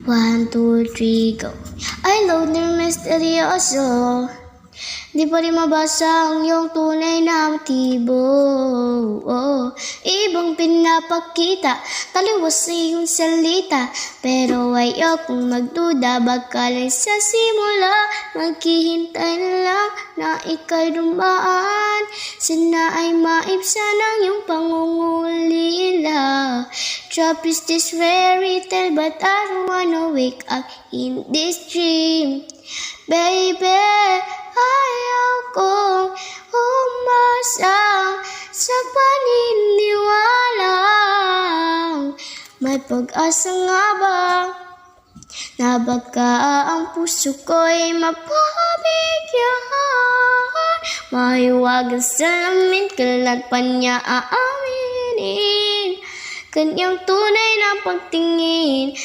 1, 2, 3, go. Ay, loner misteryoso, di pa rin mabasa ang iyong tunay na motibo. Ibang pinapakita, taliwas sa iyong salita, pero ayokong magduda, baka lang sa simula maghihintay na lang na ika'y dumaan. Sana ay maibsan ang iyong pangungulila. Trap is this fairy tale, but I don't wanna wake up in this dream. Baby, ayaw kong umasa sa paniniwala. May pag-asa nga ba na baka ang puso ko'y mapabigyan? Mahiwagang salamin, kailan pa niya aaminin kanyang tunay na pagtingin.